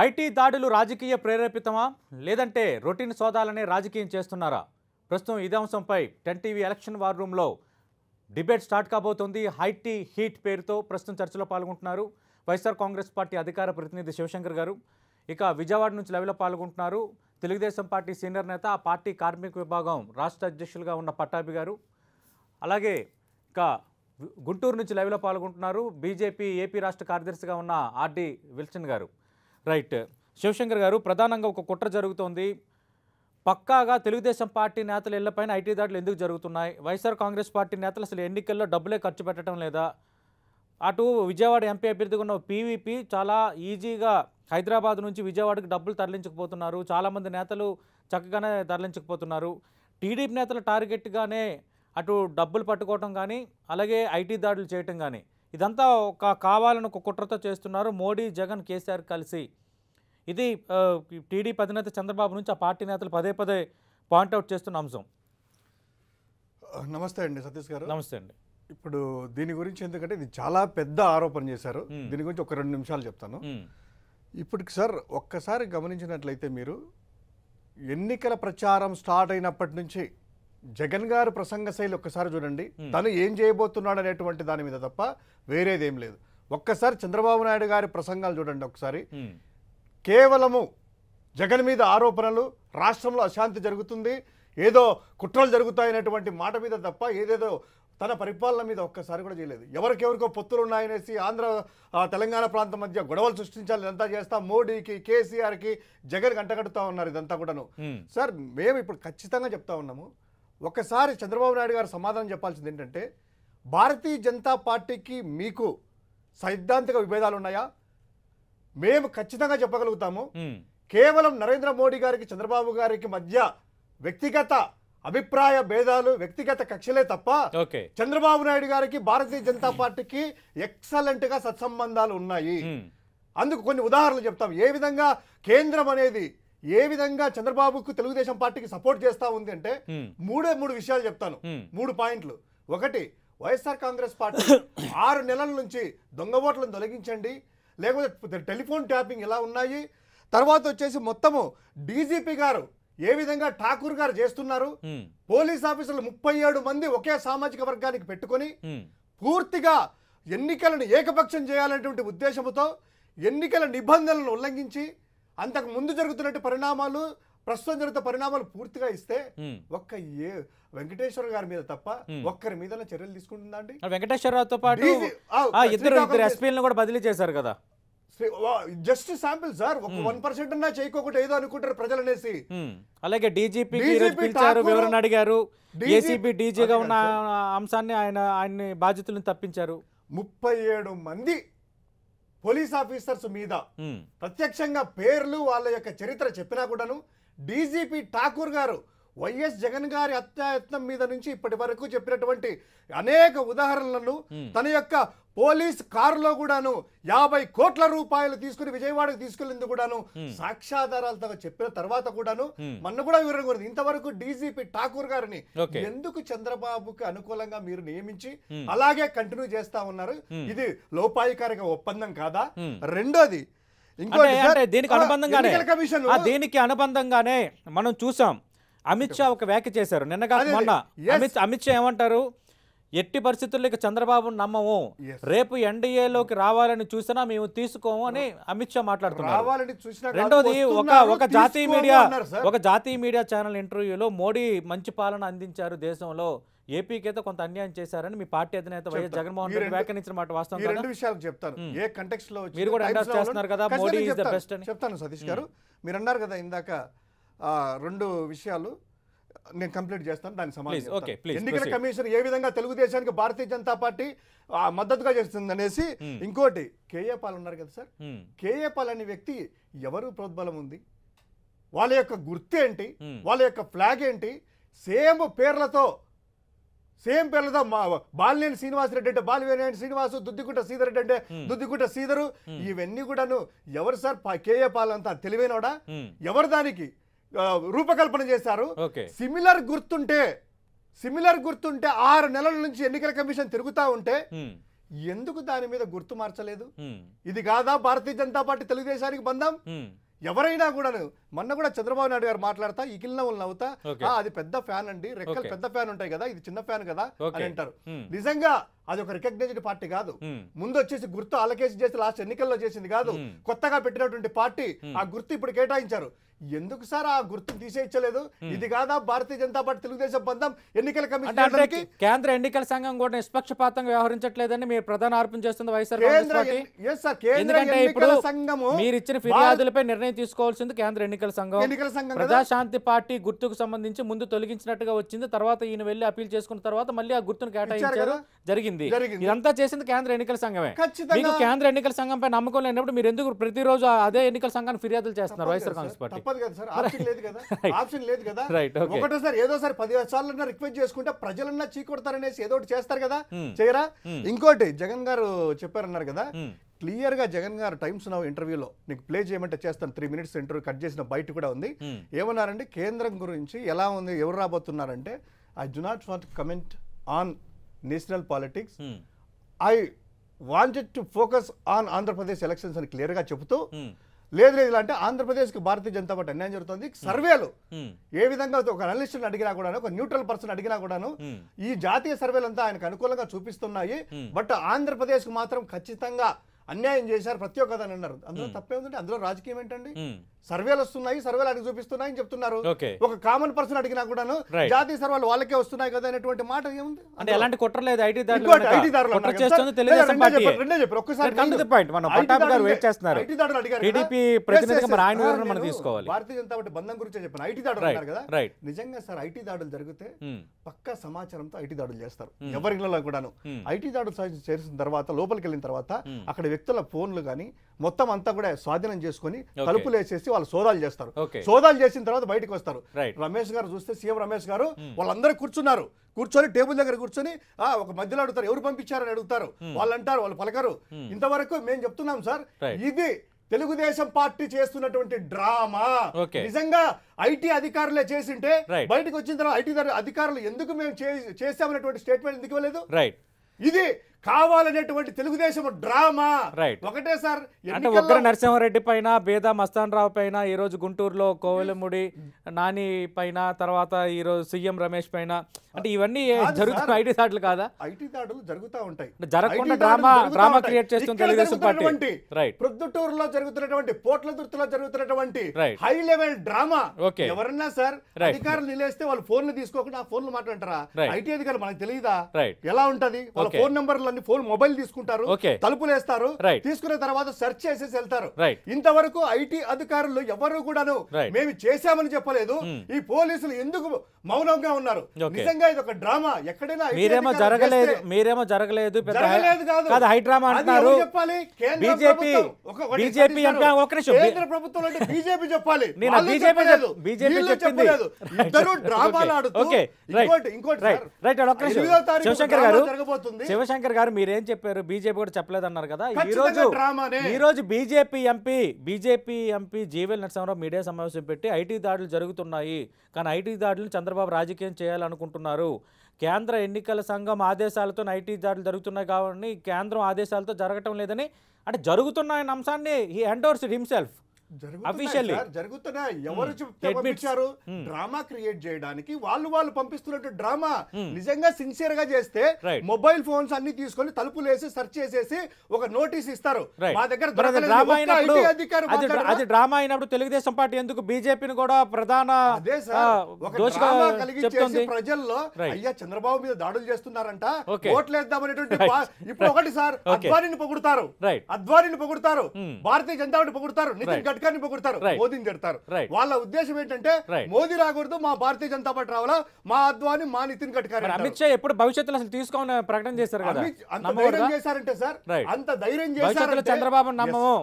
IT దాడులు రాజకీయ ప్రేరేపితమా లేదంటే రొటీన్ సోదాలనే రాజకీయం చేస్తున్నారా? ప్రస్తుతం ఇదే అంశంపై 10 టీవీ ఎలక్షన్ వార్ రూమ్లో డిబేట్ స్టార్ట్ కాబోతోంది. ఐటీ హీట్ పేరుతో ప్రస్తుతం చర్చలో పాల్గొంటున్నారు వైఎస్ఆర్ కాంగ్రెస్ పార్టీ అధికార ప్రతినిధి శివశంకర్ గారు. ఇక విజయవాడ నుంచి లైవ్లో పాల్గొంటున్నారు తెలుగుదేశం పార్టీ సీనియర్ నేత, ఆ పార్టీ కార్మిక విభాగం రాష్ట్ర అధ్యక్షులుగా ఉన్న పట్టాభి గారు. అలాగే ఇక గుంటూరు నుంచి లైవ్లో పాల్గొంటున్నారు బీజేపీ ఏపీ రాష్ట్ర కార్యదర్శిగా ఉన్న ఆర్డి విల్సన్ గారు. రైట్, శివశంకర్ గారు, ప్రధానంగా ఒక కుట్ర జరుగుతోంది. పక్కాగా తెలుగుదేశం పార్టీ నేతల ఇళ్లపైన ఐటీ దాడులు ఎందుకు జరుగుతున్నాయి? వైఎస్ఆర్ కాంగ్రెస్ పార్టీ నేతలు అసలు ఎన్నికల్లో డబ్బులే ఖర్చు పెట్టడం లేదా? అటు విజయవాడ ఎంపీ అభ్యర్థిగా ఉన్న పీవీపీ చాలా ఈజీగా హైదరాబాద్ నుంచి విజయవాడకు డబ్బులు తరలించకపోతున్నారు. చాలామంది నేతలు చక్కగానే తరలించకపోతున్నారు. టీడీపీ నేతల టార్గెట్గానే అటు డబ్బులు పట్టుకోవటం కానీ, అలాగే ఐటీ దాడులు చేయటం కానీ, ఇదంతా కావాలని ఒక కుట్రతో చేస్తున్నారు. మోడీ, జగన్, కేసీఆర్ కలిసి ఇది టీడీపీ అధినేత చంద్రబాబు నుంచి ఆ పార్టీ నేతలు పదే పదే పాయింట్అవుట్ చేస్తున్న అంశం. నమస్తే అండి సతీష్ గారు. నమస్తే అండి. ఇప్పుడు దీని గురించి ఎందుకంటే ఇది చాలా పెద్ద ఆరోపణ చేశారు. దీని గురించి ఒక 2 నిమిషాలు చెప్తాను. ఇప్పటికి సార్ ఒక్కసారి గమనించినట్లయితే మీరు ఎన్నికల ప్రచారం స్టార్ట్ అయినప్పటి నుంచి జగన్ గారు ప్రసంగ శైలి ఒక్కసారి చూడండి. తను ఏం చేయబోతున్నాడు అనేటువంటి దాని మీద తప్ప వేరేదేం లేదు. ఒక్కసారి చంద్రబాబు నాయుడు గారి ప్రసంగాలు చూడండి ఒకసారి. కేవలము జగన్ మీద ఆరోపణలు, రాష్ట్రంలో అశాంతి జరుగుతుంది, ఏదో కుట్రలు జరుగుతాయనేటువంటి మాట మీద తప్ప ఏదేదో తన పరిపాలన మీద ఒక్కసారి కూడా చేయలేదు. ఎవరికెవరికో పొత్తులు ఉన్నాయనేసి ఆంధ్ర తెలంగాణ ప్రాంతం మధ్య గొడవలు సృష్టించాలి, ఇదంతా చేస్తా మోడీకి, కేసీఆర్కి, జగన్ అంటగడుతూ ఉన్నారు. ఇదంతా కూడాను సార్ మేము ఇప్పుడు ఖచ్చితంగా చెప్తా ఉన్నాము. ఒకసారి చంద్రబాబు నాయుడు గారు సమాధానం చెప్పాల్సింది ఏంటంటే, భారతీయ జనతా పార్టీకి మీకు సైద్ధాంతిక విభేదాలు ఉన్నాయా? మేము ఖచ్చితంగా చెప్పగలుగుతాము. కేవలం నరేంద్ర మోడీ గారికి, చంద్రబాబు గారికి మధ్య వ్యక్తిగత అభిప్రాయ భేదాలు, వ్యక్తిగత కక్షలే తప్ప చంద్రబాబు నాయుడు గారికి, భారతీయ జనతా పార్టీకి ఎక్సలెంట్ గా సత్సంబంధాలు ఉన్నాయి. అందుకు కొన్ని ఉదాహరణలు చెప్తాం. ఏ విధంగా కేంద్రం అనేది ఏ విధంగా చంద్రబాబుకు, తెలుగుదేశం పార్టీకి సపోర్ట్ చేస్తా ఉంది అంటే 3 విషయాలు చెప్తాను. 3 పాయింట్లు. ఒకటి, వైఎస్ఆర్ కాంగ్రెస్ పార్టీ 6 నెలల నుంచి దొంగ ఓట్లను తొలగించండి, లేకపోతే టెలిఫోన్ ట్యాపింగ్ ఎలా ఉన్నాయి, తర్వాత వచ్చేసి మొత్తము డీజీపీ గారు ఏ విధంగా ఠాకూర్ గారు చేస్తున్నారు, పోలీస్ ఆఫీసర్లు 37 మంది ఒకే సామాజిక వర్గానికి పెట్టుకొని పూర్తిగా ఎన్నికలను ఏకపక్షం చేయాలనేటువంటి ఉద్దేశంతో ఎన్నికల నిబంధనలను ఉల్లంఘించి అంతకు ముందు జరుగుతున్నట్టు పరిణామాలు, ప్రస్తుతం జరుగుతున్న పరిణామాలు పూర్తిగా ఇస్తే ఒక్క వెంకటేశ్వర గారి మీద తప్ప ఒక్కరి మీద చర్యలు తీసుకుంటుందా అండి? వెంకటేశ్వరరావుతో పాటు ఇద్దరు ఎస్పీలను కూడా బదిలీ చేశారు కదా. Just sample sir. ఒక 1% అన్నా చేయకోకుండా ఏదో అనుకుంటారు ప్రజలు అనేసి. అలాగే డీజీపీ వివరణ అడిగారు. ఏసీబీ డీజీగా ఉన్న అంశాన్ని ఆయన్ని బాధ్యతలను తప్పించారు. 37 మంది పోలీస్ ఆఫీసర్స్ మీద ప్రత్యక్షంగా పేర్లు, వాళ్ళ యొక్క చరిత్ర చెప్పినా కూడాను డీజీపీ ఠాకూర్ గారు వైఎస్ జగన్ గారి హత్యాయత్నం మీద నుంచి ఇప్పటి వరకు చెప్పినటువంటి అనేక ఉదాహరణలను తన యొక్క పోలీస్ కారులో కూడాను 50 కోట్ల రూపాయలు తీసుకుని విజయవాడకు తీసుకెళ్ళింది కూడాను సాక్ష్యాధారాలతో చెప్పిన తర్వాత కూడాను మొన్న కూడా వివరణ కూడా ఇంతవరకు డీజీపీ ఠాకూర్ గారిని ఎందుకు చంద్రబాబుకి అనుకూలంగా మీరు నియమించి అలాగే కంటిన్యూ చేస్తా ఉన్నారు? ఇది లోపాయికారిక ఒప్పందం కాదా? రెండోది, దీనికి అనుబంధంగానే మనం చూసాం అమిత్ షా ఒక వ్యాఖ్య చేశారు నిన్న కాక మొన్న. అమిత్ షా ఏమంటారు? ఎట్టి పరిస్థితుల్లో చంద్రబాబు నమ్మము, రేపు ఎన్డీఏలోకి రావాలని చూసినా మేము తీసుకోము అని అమిత్ షా మాట్లాడుతున్నారు. రెండోది, ఒక జాతీయ మీడియా ఛానల్ ఇంటర్వ్యూలో మోడీ మంచి పాలన అందించారు దేశంలో, ఏపీకి అయితే కొంత అన్యాయం చేశారని మీ పార్టీ అధినేత వైఎస్ జగన్మోహన్ రెడ్డి వ్యాఖ్యానించిన మాట వాస్తవం. 2 విషయాలు చెప్తాను. ఏ కంటెక్స్ట్ లో మీరు కూడా ఎండార్స్ చేస్తున్నారు కదా, మోడీ ఇస్ ద బెస్ట్ అని చెప్తాను. సతీష్ గారు, మీరు అన్నారు కదా ఇందాక 2 విషయాలు, నేను కంప్లీట్ చేస్తాను, దాని సమాధానం. ఎన్నికల కమిషన్ ఏ విధంగా తెలుగుదేశానికి, భారతీయ జనతా పార్టీ మద్దతుగా చేస్తుంది అనేసి. ఇంకోటి, కేఏ పాల్ ఉన్నారు కదా సార్, కేఏ పాల్ అనే వ్యక్తి ఎవరు ప్రోద్బలం ఉంది, వాళ్ళ యొక్క గుర్తు ఏంటి, వాళ్ళ యొక్క ఫ్లాగ్ ఏంటి, సేమ్ పేర్లతో బాలినేని శ్రీనివాసరెడ్డి అంటే బాలినేని శ్రీనివాసు, దుద్దిగుట్ట శ్రీధరెడ్డి అంటే దుద్దిగుట్ట శ్రీధరు, ఇవన్నీ కూడాను ఎవరు సార్? కేఏ పాల్ అంతా తెలివైనోడా? ఎవరు దానికి రూపకల్పన చేశారు? సిమిలర్ గుర్తుంటే 6 నెలల నుంచి ఎన్నికల కమిషన్ తిరుగుతా ఉంటే ఎందుకు దాని మీద గుర్తు మార్చలేదు? ఉమ్, ఇది కాదా భారతీయ జనతా పార్టీ తెలుగుదేశానికి బంధం? ఉమ్, ఎవరైనా కూడాను మొన్న కూడా చంద్రబాబు నాయుడు గారు మాట్లాడతా ఈ కిల్నవులు నవ్వుతా Okay. అది పెద్ద ఫ్యాన్ అండి, రెక్కలు Okay. పెద్ద ఫ్యాన్ ఉంటాయి కదా, ఇది చిన్న ఫ్యాన్ కదా Okay. అని అంటారు. Hmm. నిజంగా అది ఒక రికగ్నైజ్డ్ పార్టీ కాదు. ఉమ్, ముందు వచ్చేసి గుర్తు అలకేసి చేసి లాస్ట్ ఎన్నికల్లో చేసింది కాదు. Hmm. కొత్తగా పెట్టినటువంటి పార్టీ ఆ గుర్తు ఇప్పుడు కేటాయించారు. ఎందుకు సార్ ఆ గుర్తు తీసేయచ్చలేదు? ఇది కాదా భారతీయ జనతా పార్టీ తెలుగుదేశం బంధం? ఎన్నికల అంటే కమిషన్ కేంద్ర ఎన్నికల సంఘం కూడా నిష్పక్షపాతంగా వ్యవహరించట్లేదని మీరు ప్రధాన ఆరోపణ చేస్తుంది వైఎస్ఆర్ కాంగ్రెస్ పార్టీ. ఎందుకంటే ఇప్పుడు సంఘము మీరు ఇచ్చిన ఫిర్యాదులపై నిర్ణయం తీసుకోవాల్సింది కేంద్ర ఎన్నికల సంఘం. ఎన్నికల సంఘం కదా. ప్రజాశాంతి పార్టీ గుర్తుకు సంబంధించి ముందు తొలగించినట్టుగా వచ్చింది, తర్వాత ఈయన వెళ్లి అప్పీల్ చేసుకున్న తర్వాత మళ్ళీ ఆ గుర్తును కేటాయించారు, కదా. జరిగింది. జరిగింది. ఇదంతా చేసింది కేంద్ర ఎన్నికల సంఘమే. ఖచ్చితంగా. మీకు కేంద్ర ఎన్నికల సంఘం పై నమ్మకం లేనప్పుడు మీరు ఎందుకు ప్రతిరోజు అదే ఎన్నికల సంఘాన్ని ఫిర్యాదులు చేస్తున్నారు వైఎస్ఆర్ కాంగ్రెస్ పార్టీ? తప్పదు కదా సార్, ఆప్షన్ లేదు కదా. ఆప్షన్ లేదు కదా. Right, okay. ఒకటోసారి ఏదోసారి 10 సార్లు రిక్వెస్ట్ చేసుకుంటే ప్రజలన్నా చీకొడతారనేసి ఏదో ఒకటి చేస్తారు కదా, చేయరా? ఇంకోటి జగన్ గారు చెప్పారన్నారు కదా, క్లియర్ గా జగన్ గారు టైమ్స్ నౌ ఇంటర్వ్యూలో నీకు ప్లే చేయమంటే చేస్తాను, 3 minutes ఇంటర్వ్యూ కట్ చేసిన బయట కూడా ఉంది. ఏమన్నారంటే కేంద్రం గురించి ఎలా ఉంది, ఎవరు రాబోతున్నారంటే I do not want comment on national politics, I wanted to focus on Andhra Pradesh elections అని క్లియర్ గా చెబుతూ, లేదు లేదు ఇలా అంటే ఆంధ్రప్రదేశ్కి భారతీయ జనతా పార్టీ అన్యాయం జరుగుతుంది. సర్వేలు ఏ విధంగా ఒక అనలిస్ట్ అడిగినా కూడాను, ఒక న్యూట్రల్ పర్సన్ అడిగినా కూడాను ఈ జాతీయ సర్వేలు అంతా ఆయనకు అనుకూలంగా చూపిస్తున్నాయి, బట్ ఆంధ్రప్రదేశ్కి మాత్రం ఖచ్చితంగా అన్యాయం చేశారు ప్రతి ఒక్కదని అన్నారు. అందులో తప్పేముందంటే అందులో రాజకీయం ఏంటండి? సర్వేలు వస్తున్నాయి, సర్వేలు అడిగి చూపిస్తున్నాయి అని చెప్తున్నారు. ఒక కామన్ పర్సన్ అడిగినా కూడాను జాతీయ సర్వేలు వాళ్ళకే వస్తున్నాయి కదా అనేటువంటి మాట ఏముంది? అంటే ఎలాంటి కుట్ర లేదు. ఐటీ భారతీయ జనతా పార్టీ బంధం గురించి చెప్పాను. ఐటీ దాడులు అన్నారు కదా, నిజంగా సార్ ఐటీ దాడులు జరిగితే పక్కా సమాచారంతో ఐటీ దాడులు చేస్తారు ఎవరి ఇళ్లలో కూడాను. ఐటీ దాడులు చేసిన తర్వాత లోపలికి వెళ్ళిన తర్వాత అక్కడ వ్యక్తుల ఫోన్లు కానీ మొత్తం అంతా కూడా స్వాధీనం చేసుకుని తలుపులు వేసేసి వాళ్ళు సోదాలు చేస్తారు. సోదాలు చేసిన తర్వాత బయటకు వస్తారు. రమేష్ గారు చూస్తే సీఎం రమేష్ గారు వాళ్ళందరూ కూర్చున్నారు, కూర్చొని టేబుల్ దగ్గర కూర్చొని ఒక మధ్యలో అడుగుతారు ఎవరు పంపించారని అడుగుతారు. వాళ్ళు అంటారు, వాళ్ళు పలకరు. ఇంతవరకు మేము చెప్తున్నాం సార్, ఇది తెలుగుదేశం పార్టీ చేస్తున్నటువంటి డ్రామా. నిజంగా ఐటీ అధికారులే చేసింటే బయటకు వచ్చిన తర్వాత ఐటీ అధికారులు ఎందుకు మేము చేసామనేటువంటి స్టేట్మెంట్ ఎందుకు ఇవ్వలేదు? ఇది కావాలనేటువంటి తెలుగుదేశం డ్రామా. ఒకటే సార్, అంటే ఉగ్ర నరసింహారెడ్డి పైన, బేదా మస్తాన్ రావు పైన, ఈ రోజు గుంటూరులో కోవెలముడి నాని పైన, తర్వాత ఈ రోజు సీఎం రమేష్ పైన, అంటే ఇవన్నీ జరుగుతున్న ఐటీ దాడులు కాదా? ఐటీ దాడులు జరుగుతూ ఉంటాయి, జరగకుండా డ్రామా క్రియేట్ చేస్తుంది తెలుగుదేశం పార్టీ. ప్రొద్దుటూరులో జరుగుతున్నటువంటి, పోట్లదుర్తిలో జరుగుతున్నటువంటి హై లెవెల్ డ్రామా. ఎవరన్నా సార్ అధికారులు నిలేస్తే వాళ్ళు ఫోన్లు తీసుకోకుండా ఆ ఫోన్లు మాట్లాడతారా? ఐటీ అధికారులు మనకు తెలియదా ఎలా ఉంటది? వాళ్ళ ఫోన్ నెంబర్లు ఫోన్ మొబైల్ తీసుకుంటారు, తలుపులు వేస్తారు, తీసుకున్న తర్వాత సెర్చ్ చేసేసి వెళ్తారు. ఇంతవరకు ఐటీ అధికారులు ఎవరు కూడాను మేము చేశామని చెప్పలేదు. ఈ పోలీసులు ఎందుకు మౌనంగా ఉన్నారు? నిజంగా ఇది ఒక డ్రామా. ఎక్కడైనా మీరేమో జరగలేదు కాదు, హై డ్రామా అంటున్నారు. చెప్పాలి బీజేపీ కేంద్ర ప్రభుత్వం అంటే బీజేపీ చెప్పాలి, బీజేపీ చెప్పలేదు. ఇద్దరు డ్రామాలు ఆడుతూ శివశంకర్ గారు మీరేం చెప్పారు? బీజేపీ కూడా చెప్పలేదన్నారు కదా. ఈ రోజు BJP MP GVL Narasimha Rao media సమావేశం పెట్టి ఐటీ దాడులు జరుగుతున్నాయి, కానీ ఐటీ దాడులను చంద్రబాబు రాజకీయం చేయాలనుకుంటున్నారు, కేంద్ర ఎన్నికల సంఘం ఆదేశాలతో ఐటీ దాడులు జరుగుతున్నాయి కాబట్టి కేంద్రం ఆదేశాలతో జరగటం లేదని, అంటే జరుగుతున్న అంశాన్ని హీ ఎండోర్స్డ్ హిమ్సెల్ఫ్ జరుగుతున్నాయి. ఎవరు పంపించారు డ్రామా క్రియేట్ చేయడానికి? వాళ్ళు పంపిస్తున్నట్టు డ్రామా. నిజంగా సిన్సియర్ గా చేస్తే మొబైల్ ఫోన్స్ అన్ని తీసుకొని తలుపులు వేసి సెర్చ్ చేసేసి ఒక నోటీస్ ఇస్తారు. మా దగ్గర అది డ్రామా అయినప్పుడు తెలుగుదేశం పార్టీ ఎందుకు బీజేపీని కూడా ప్రధాన ప్రజల్లో అయ్యా చంద్రబాబు మీద దాడులు చేస్తున్నారంట, ఓట్లేద్దామనేటువంటి ఇప్పుడు ఒకటి సార్ అద్వానీని పొగుడుతారు, భారతీయ జనతా పార్టీ పొగుడుతారు, నితిన్ గడ్కరీని పొగుడుతారు, మోదీని తిడతారు. వాళ్ళ ఉద్దేశం ఏంటంటే మోదీ రాకూడదు, మా భారతీయ జనతా పార్టీ రావాలా, మా అద్వానీ, మా నితిన్ గడ్కరీ. అమిత్ షా ఎప్పుడు భవిష్యత్తులో అసలు తీసుకోని ప్రకటన చేశారు కదా, అంత ధైర్యం చేశారంటే సార్, అంత ధైర్యం చేశారు చంద్రబాబు నమ్మము.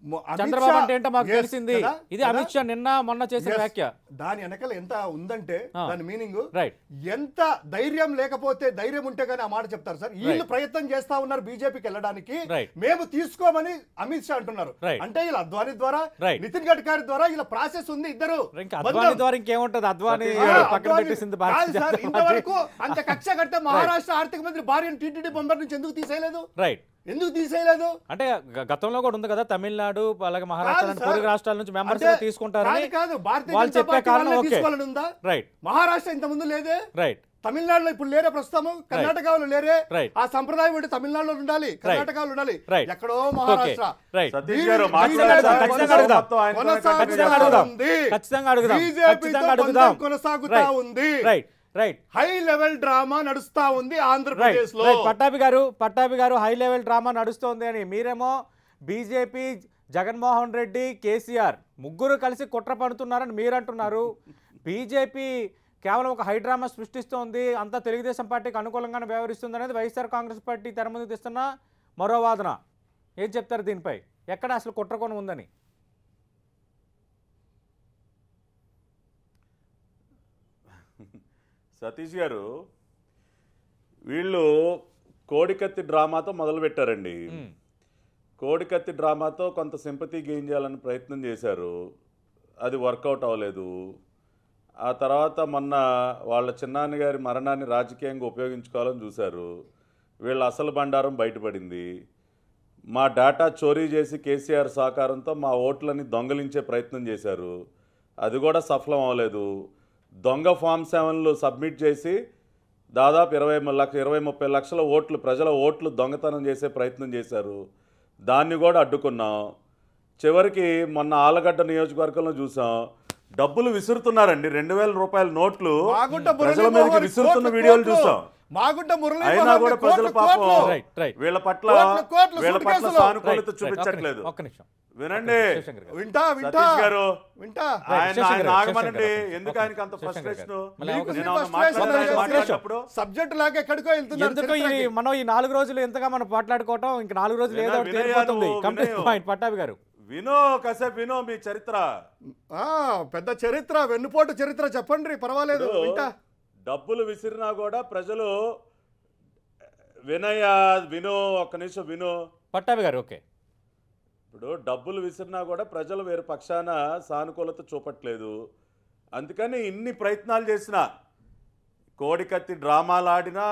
అమిత్ చంద్రబాబు షా- అంటే ఏంటో మాకు Yes, తెలిసింది. కదా? ఇది కదా? అమిత్ షా నిన్న మొన్న చేసిన Yes. వ్యాఖ్య. దాని వెనకాల ఎంత ఉందంటే దాని మీనింగ్ రైట్. ఎంత ధైర్యం లేకపోతే ధైర్యం ఉంటే గానీ ఆ మాట చెప్తారు సార్. వీళ్ళు ప్రయత్నం చేస్తా ఉన్నారు బీజేపీకి వెళ్ళడానికి, Right. మేము తీసుకోమని అమిత్ షా అంటున్నారు. Right. అంటే ఇలా అద్వానీ ద్వారా Right. నితిన్ గడ్కరీ ద్వారా ఇలా ప్రాసెస్ ఉంది. ఇద్దరు ఇంకా అద్వానీ ద్వారా ఇంకేముంటది? అద్వానీ పక్కన పెట్టేసింది భారతీయ జనతా పార్టీ. ఇంతవరకు అంత కక్ష కడితే మహారాష్ట్ర ఆర్థిక మంత్రి భార్యను టీటీడీ మెంబర్ నుంచి ఎందుకు తీసేయలేదు? రైట్. ఎందుకు తీసేయలేదు? అంటే గతంలో కూడా ఉంది కదా, తమిళనాడు అలాగే మహారాష్ట్ర కాదు పొరుగు సార్. రాష్ట్రాల నుంచి మెంబర్స్ అంటే తీసుకుంటారని కాదు, భారతీయ వాళ్ళు జనతా చెప్పే పార్టీ కారణం వాళ్ళే ఓకే. తీసుకోవాలని ఉందా? రైట్. మహారాష్ట్ర ఇంత ముందు లేదే, రైట్. తమిళనాడులో ఇప్పుడు లేరే, ప్రస్తుతం కర్ణాటకలో లేరే. Right. ఆ సంప్రదాయం ఒకటి తమిళనాడులో ఉండాలి, కర్ణాటకలో ఉండాలి, Right. ఎక్కడో మహారాష్ట్ర. రైట్. సతీష్ గారు ఖచ్చితంగా అడుగుదాం. ఖచ్చితంగా అడుగుదాం. ఖచ్చితంగా అడుగుదాం. కొనసాగుతా ఉంది. Right. Right. High level drama నడుస్తా ఉంది ఆంధ్రప్రదేశ్ లో. పట్టాభి గారు హై లెవెల్ డ్రామా నడుస్తోంది అని మీరేమో బీజేపీ, జగన్మోహన్ రెడ్డి, కేసీఆర్ ముగ్గురు కలిసి కుట్ర పడుతున్నారని మీరు అంటున్నారు. బీజేపీ కేవలం ఒక హై డ్రామా సృష్టిస్తోంది, అంతా తెలుగుదేశం పార్టీకి అనుకూలంగానే వ్యవహరిస్తుంది అనేది వైఎస్ఆర్ కాంగ్రెస్ పార్టీ తెర ముందుకు తెస్తున్న మరో వాదన. ఏం చెప్తారు దీనిపై? ఎక్కడ అసలు కుట్రకోణం ఉందని? సతీష్ గారు, వీళ్ళు కోడికత్తి డ్రామాతో మొదలుపెట్టారండి. కోడికత్తి డ్రామాతో కొంత సింపతి గెయిన్ చేయాలని ప్రయత్నం చేశారు, అది వర్కౌట్ అవ్వలేదు. ఆ తర్వాత మొన్న వాళ్ళ చిన్నాన్నగారి మరణాన్ని రాజకీయంగా ఉపయోగించుకోవాలని చూశారు. వీళ్ళ అసలు బండారం బయటపడింది. మా డేటా చోరీ చేసి కేసీఆర్ సహకారంతో మా ఓట్లని దొంగలించే ప్రయత్నం చేశారు, అది కూడా సఫలం అవ్వలేదు. దొంగ ఫామ్ 7లు సబ్మిట్ చేసి దాదాపు 20-30 లక్షల ఓట్లు, ప్రజల ఓట్లు దొంగతనం చేసే ప్రయత్నం చేశారు, దాన్ని కూడా అడ్డుకున్నాం. చివరికి మొన్న ఆలగడ్డ నియోజకవర్గంలో చూసాం, డబ్బులు విసురుతున్నారండి, 2000 రూపాయల నోట్లు ప్రజల మీదకి విసురుతున్న వీడియోలు చూసాం. అయినా కూడా ప్రజల పాపం వీళ్ళ పట్ల సానుకూలత చూపించట్లేదు. వినండి సతీష్ గారు, ఆయన ఆగమనండి. ఎందుకు ఆయనకి అంత ఫ్రస్ట్రేషన్? సబ్జెక్ట్ లాగా ఎక్కడికో వెళ్తున్నారు. మనం ఈ 4 రోజులు ఎంతగా మనం మాట్లాడుకోవటం, ఇంకా 4 రోజులు ఏదో ఒకటి తెలిపోతుంది. కంప్లీట్ పాయింట్ పట్టాభి గారు. వినో కాసేపు వినో, మీ చరిత్ర పెద్ద చరిత్ర, వెన్నుపోటు చరిత్ర చెప్పండి, పర్వాలేదు వింటా. డబ్బులు విసిరినా కూడా ప్రజలు వినో, ఒక్క నిమిషం వినో పట్టాభి గారు. ఓకే. ఇప్పుడు డబ్బులు విసిరినా కూడా ప్రజలు వేరే పక్షాన సానుకూలత చూపట్లేదు. అందుకని ఇన్ని ప్రయత్నాలు చేసినా, కోడికత్తి డ్రామాలు ఆడినా,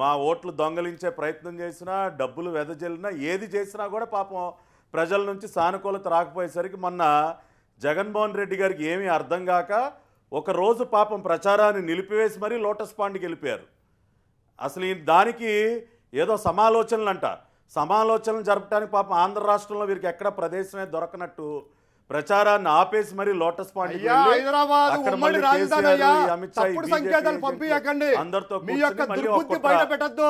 మా ఓట్లు దొంగలించే ప్రయత్నం చేసినా, డబ్బులు వెదజల్లినా, ఏది చేసినా కూడా పాపం ప్రజల నుంచి సానుకూలత రాకపోయేసరికి మొన్న జగన్మోహన్ రెడ్డి గారికి ఏమీ అర్థం కాక ఒకరోజు పాపం ప్రచారాన్ని నిలిపివేసి మరీ లోటస్ పాండ్కి వెళ్ళిపోయారు. అసలు దానికి ఏదో సమాలోచనలు జరపడానికి పాపం ఆంధ్ర రాష్ట్రంలో వీరికి ఎక్కడ ప్రదేశమే దొరకనట్టు ప్రచారాన్ని ఆపేసి మరి లోటస్ పాండ్ హైదరాబాద్ ఉమ్మడి రాజధాని అయ్యా, తప్పుడు సంకేతాలు పంపియకండి, మీ యొక్క దుర్బుద్ధి బయట పెట్టద్దు.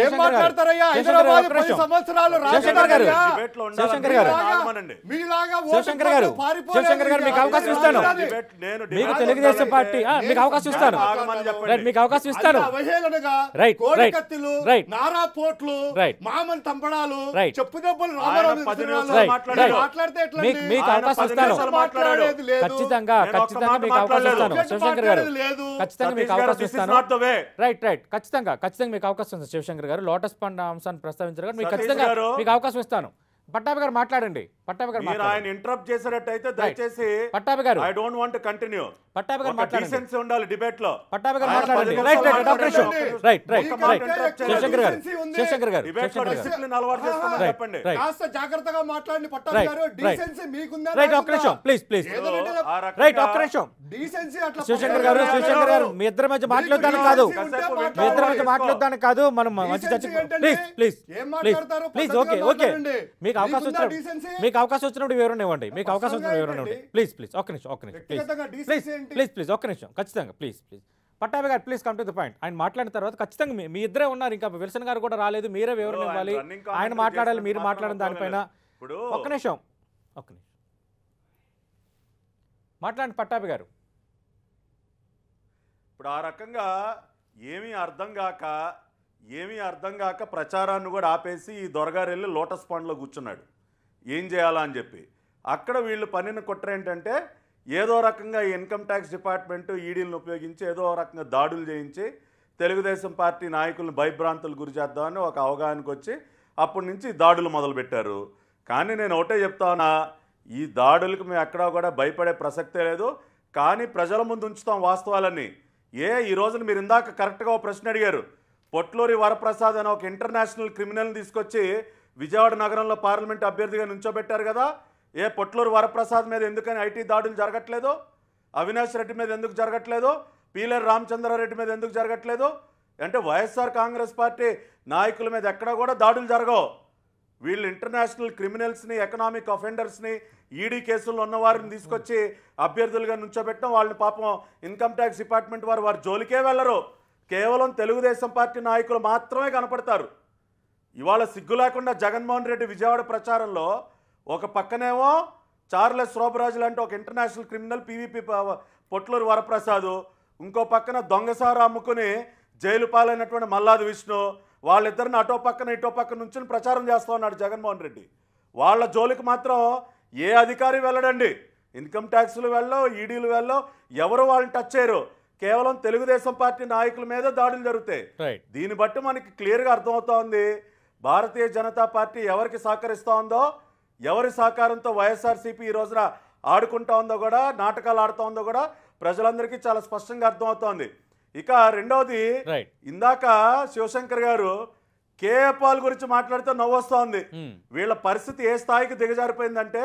ఏం మాట్లాడతారయ్యా? హైదరాబాద్ 10 సంవత్సరాలు రాజధాని. మీలాగా మీకు అవకాశం ఇస్తాను, మీకు తెలుగుదేశం పార్టీ మీకు అవకాశం ఇస్తాను, మీకు అవకాశం ఇస్తాను. అవహేళనగా కోడికత్తులు, నారా పోట్లు, మామన్ తంపడాలు, చెప్పు దెబ్బలు, రామారావు మీకు అవకాశం ఇస్తాను. ఖచ్చితంగా మీకు అవకాశం ఇస్తాను శివశంకర్ గారు, ఖచ్చితంగా మీకు అవకాశం ఇస్తాను. రైట్. ఖచ్చితంగా మీకు అవకాశం ఇస్తాను శివశంకర్ గారు. లోటస్ పండ్ అంశాన్ని ప్రస్తావించారు కాబట్టి మీకు ఖచ్చితంగా మీకు అవకాశం ఇస్తాను. పట్టాభి గారు మాట్లాడండి. పట్టాభి గారు ఆయన ఇంటరప్ట్ చేశారట్టయితే దయచేసి పట్టాభి గారు, I don't want to continue. Pattabhi గారు మాట్లాడండి. డీసెన్సీ ఉండాలి డిబేట్ లో. పట్టాభి గారు మాట్లాడండి. శివశంకర్ గారు డిసిప్లిన్ అలవాటు చేసుకోమని చెప్పండి. కాస్త జాగ్రత్తగా మాట్లాడండి పట్టాభి గారు. డీసెన్సీ మీకుందా? రైట్, ఒక్క నిమిషం ప్లీజ్. రైట్, ఒక్క నిమిషం. డీసెన్సీ అట్లా శివశంకర్ గారు మీ ఇద్దరి మధ్య మాట్లాడడానికి కాదు, మనం మంచి చర్చ. Please okay. మీకు అవకాశం వచ్చినప్పుడు వివరణ ఇవ్వండి. ప్లీజ్ ఒక్క నిమిషం. ఒక్క నిమిషం ఖచ్చితంగా ప్లీజ్. పట్టాభి గారు please come to the point. ఆయన మాట్లాడిన తర్వాత ఖచ్చితంగా మీ ఇద్దరే ఉన్నారు, ఇంకా విల్సన్ గారు కూడా రాలేదు, మీరే వివరణ ఇవ్వాలి. ఆయన మాట్లాడాలి, మీరు మాట్లాడిన దానిపైన. ఒక్క నిమిషం మాట్లాడండి పట్టాభి గారు. ఇప్పుడు ఆ రకంగా ఏమీ అర్థం కాక ఏమీ అర్థం కాక ప్రచారాన్ని కూడా ఆపేసి ఈ దొరగారు వెళ్ళి లోటస్ పాండ్లో కూర్చున్నాడు ఏం చేయాలా అని చెప్పి. అక్కడ వీళ్ళు పనిన కుట్ర ఏంటంటే ఏదో రకంగా ఈ ఇన్కమ్ ట్యాక్స్ డిపార్ట్మెంటు ఈడీలను ఉపయోగించి ఏదో రకంగా దాడులు చేయించి తెలుగుదేశం పార్టీ నాయకులను భయభ్రాంతులు గురి చేద్దామని ఒక అవగాహనకు వచ్చి అప్పటి నుంచి దాడులు మొదలుపెట్టారు. కానీ నేను ఒకటే చెప్తానా, ఈ దాడులకు మేము ఎక్కడా కూడా భయపడే ప్రసక్తే లేదు. కానీ ప్రజల ముందు ఉంచుతాం వాస్తవాలన్నీ. ఈ రోజున మీరు ఇందాక కరెక్ట్గా ఒక ప్రశ్న అడిగారు. పొట్లూరి వరప్రసాద్ అనే ఒక ఇంటర్నేషనల్ క్రిమినల్ని తీసుకొచ్చి విజయవాడ నగరంలో పార్లమెంట్ అభ్యర్థిగా నుంచోబెట్టారు కదా. పొట్లూరు వరప్రసాద్ మీద ఎందుకని ఐటీ దాడులు జరగట్లేదు? అవినాష్ రెడ్డి మీద ఎందుకు జరగట్లేదు? పీలేరు రామచంద్రారెడ్డి మీద ఎందుకు జరగట్లేదు? అంటే వైఎస్ఆర్ కాంగ్రెస్ పార్టీ నాయకుల మీద ఎక్కడా కూడా దాడులు జరగవు. వీళ్ళు ఇంటర్నేషనల్ క్రిమినల్స్ని, ఎకనామిక్ అఫెండర్స్ని, ఈడీ కేసుల్లో ఉన్నవారిని తీసుకొచ్చి అభ్యర్థులుగా నుంచోబెట్టడం. వాళ్ళని పాపం ఇన్కమ్ ట్యాక్స్ డిపార్ట్మెంట్ వారి జోలికే వెళ్ళరు. కేవలం తెలుగుదేశం పార్టీ నాయకులు మాత్రమే కనపడతారు. ఇవాళ సిగ్గు లేకుండా జగన్మోహన్ రెడ్డి విజయవాడ ప్రచారంలో ఒక పక్కనేమో చార్లెస్ రోబరాజు లాంటి ఒక international criminal PVP Potluru Varaprasad, ఇంకో పక్కన దొంగసార అమ్ముకుని జైలు పాలైనటువంటి మల్లాది విష్ణు, వాళ్ళిద్దరిని అటో పక్కన ఇటో పక్కన నుంచి ప్రచారం చేస్తూ ఉన్నాడు జగన్మోహన్ రెడ్డి. వాళ్ళ జోలికి మాత్రం ఏ అధికారి వెళ్ళడండి. ఇన్కమ్ ట్యాక్స్లు వెళ్ళవు, ఈడీలు వెళ్ళవు, ఎవరు వాళ్ళని టచ్ చేయరు. కేవలం తెలుగుదేశం పార్టీ నాయకుల మీద దాడులు జరుగుతాయి. దీన్ని బట్టి మనకి క్లియర్గా అర్థమవుతా ఉంది భారతీయ జనతా పార్టీ ఎవరికి సహకరిస్తూ ఉందో, ఎవరి సహకారంతో వైఎస్ఆర్సీపీ ఈ రోజున ఆడుకుంటా ఉందో కూడా, నాటకాలు ఆడుతూ ఉందో కూడా ప్రజలందరికీ చాలా స్పష్టంగా అర్థమవుతోంది. ఇక రెండవది, ఇందాక శివశంకర్ గారు కేఏ పాల్ గురించి మాట్లాడితే నవ్వొస్తోంది. వీళ్ళ పరిస్థితి ఏ స్థాయికి దిగజారిపోయిందంటే